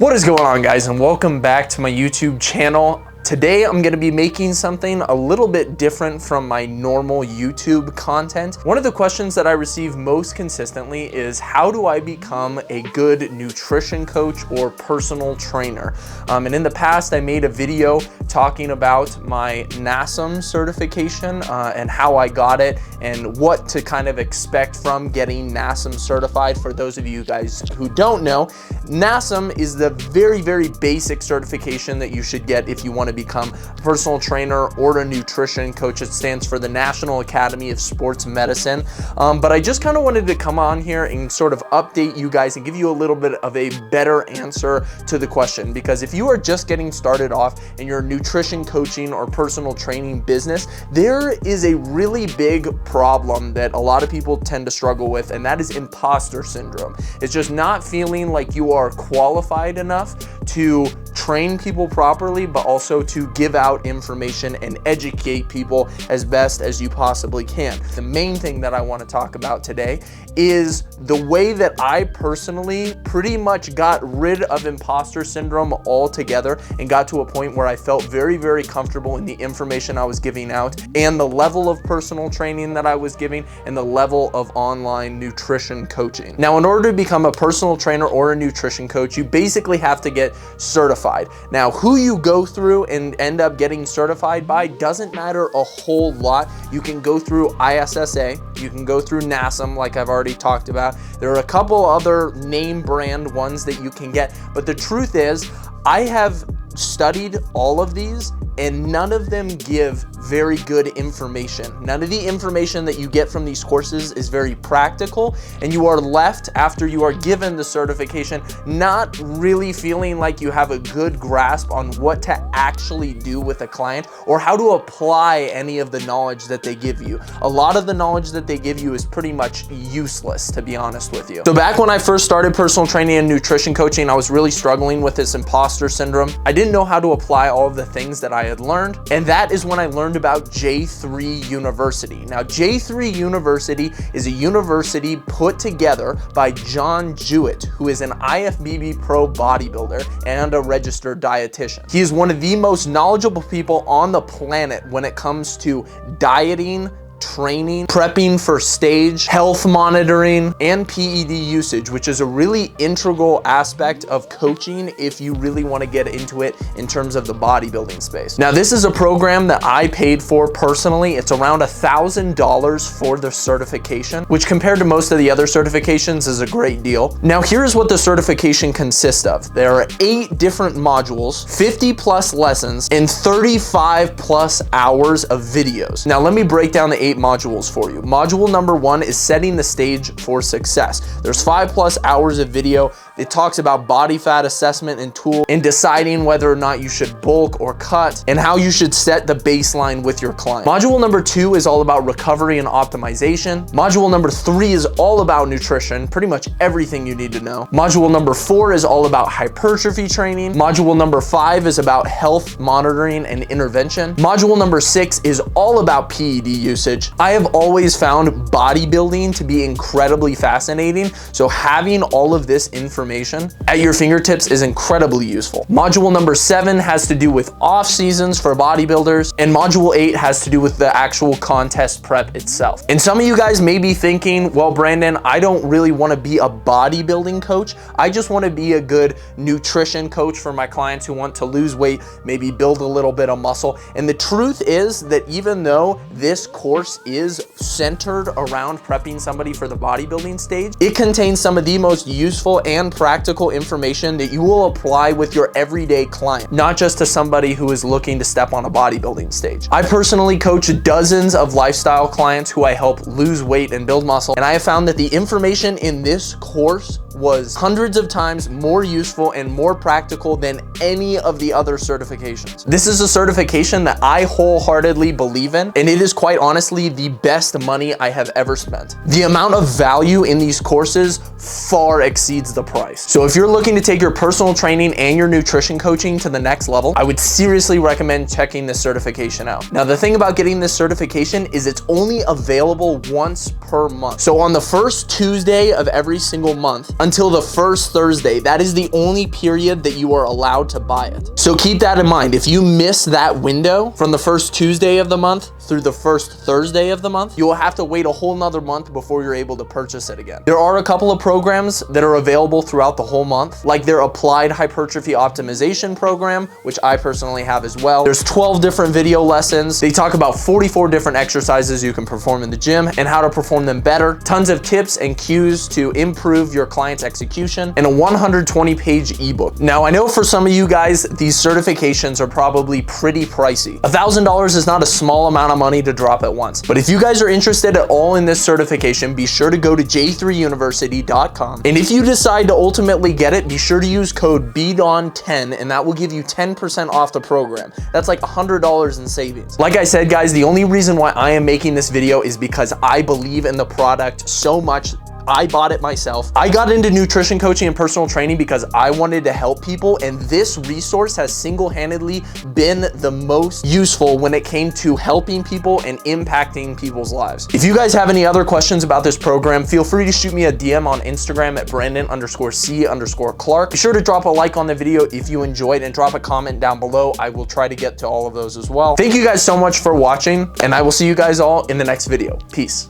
What is going on, guys, and welcome back to my YouTube channel. Today I'm going to be making something a little bit different from my normal YouTube content. One of the questions that I receive most consistently is, how do I become a good nutrition coach or personal trainer? And in the past I made a video talking about my NASM certification and how I got it and what to kind of expect from getting NASM certified. For those of you guys who don't know, NASM is the very basic certification that you should get if you want to become a personal trainer or a nutrition coach. It stands for the National Academy of Sports Medicine. But I just kind of wanted to come on here and sort of update you guys and give you a little bit of a better answer to the question. Because if you are just getting started off in your nutrition coaching or personal training business, there is a really big problem that a lot of people tend to struggle with, and that is imposter syndrome. It's just not feeling like you are qualified enough to train people properly, but also to give out information and educate people as best as you possibly can. The main thing that I want to talk about today is the way that I personally pretty much got rid of imposter syndrome altogether and got to a point where I felt very comfortable in the information I was giving out and the level of personal training that I was giving and the level of online nutrition coaching. Now, in order to become a personal trainer or a nutrition coach, you basically have to get certified. Now, who you go through and end up getting certified by doesn't matter a whole lot. You can go through ISSA, you can go through NASM, like I've already talked about. There are a couple other name brand ones that you can get, but the truth is, I have studied all of these and none of them give very good information. None of the information that you get from these courses is very practical, and you are left after you are given the certification not really feeling like you have a good grasp on what to actually do with a client or how to apply any of the knowledge that they give you. A lot of the knowledge that they give you is pretty much useless, to be honest with you. So back when I first started personal training and nutrition coaching, I was really struggling with this imposter syndrome. I didn't know how to apply all of the things that I had learned, and that is when I learned about J3 University. Now, J3 University is a university put together by John Jewett, who is an IFBB pro bodybuilder and a registered dietitian. He is one of the most knowledgeable people on the planet when it comes to dieting, training, prepping for stage, health monitoring, and PED usage, which is a really integral aspect of coaching if you really want to get into it in terms of the bodybuilding space. Now, this is a program that I paid for personally. It's around $1,000 for the certification, which compared to most of the other certifications is a great deal. Now, here's what the certification consists of. There are 8 different modules, 50+ lessons, and 35+ hours of videos. Now, let me break down the 8 modules for you. Module number 1 is setting the stage for success. There's 5+ hours of video. It talks about body fat assessment and tools and deciding whether or not you should bulk or cut and how you should set the baseline with your client. Module number 2 is all about recovery and optimization. Module number 3 is all about nutrition, pretty much everything you need to know. Module number 4 is all about hypertrophy training. Module number 5 is about health monitoring and intervention. Module number 6 is all about PED usage. I have always found bodybuilding to be incredibly fascinating, so having all of this information at your fingertips is incredibly useful. Module number 7 has to do with off seasons for bodybuilders, and module 8 has to do with the actual contest prep itself. And some of you guys may be thinking, well, Brandon, I don't really want to be a bodybuilding coach. I just want to be a good nutrition coach for my clients who want to lose weight, maybe build a little bit of muscle. And the truth is that even though this course is centered around prepping somebody for the bodybuilding stage, it contains some of the most useful and practical information that you will apply with your everyday client, not just to somebody who is looking to step on a bodybuilding stage. I personally coach dozens of lifestyle clients who I help lose weight and build muscle, and I have found that the information in this course was hundreds of times more useful and more practical than any of the other certifications. This is a certification that I wholeheartedly believe in, and it is quite honestly the best money I have ever spent. The amount of value in these courses far exceeds the price. So if you're looking to take your personal training and your nutrition coaching to the next level, I would seriously recommend checking this certification out. Now, the thing about getting this certification is it's only available once per month. So on the first Tuesday of every single month until the first Thursday, that is the only period that you are allowed to buy it. So keep that in mind. If you miss that window from the first Tuesday of the month through the first Thursday of the month, you will have to wait a whole nother month before you're able to purchase it again. There are a couple of programs that are available throughout the whole month, like their applied hypertrophy optimization program, which I personally have as well. There's 12 different video lessons. They talk about 44 different exercises you can perform in the gym and how to perform them better, tons of tips and cues to improve your client's execution, and a 120-page ebook. Now, I know for some of you guys, these certifications are probably pretty pricey. $1,000 is not a small amount of money to drop at once, but if you guys are interested at all in this certification, be sure to go to j3university.com, and if you decide to ultimately get it, be sure to use code BDON10, and that will give you 10% off the program. That's like $100 in savings. Like I said, guys, the only reason why I am making this video is because I believe in the product so much. I bought it myself. I got into nutrition coaching and personal training because I wanted to help people, and this resource has single-handedly been the most useful when it came to helping people and impacting people's lives. If you guys have any other questions about this program, feel free to shoot me a DM on Instagram at Brandon_C_Clark. Be sure to drop a like on the video if you enjoyed and drop a comment down below. I will try to get to all of those as well. Thank you guys so much for watching, and I will see you guys all in the next video. Peace.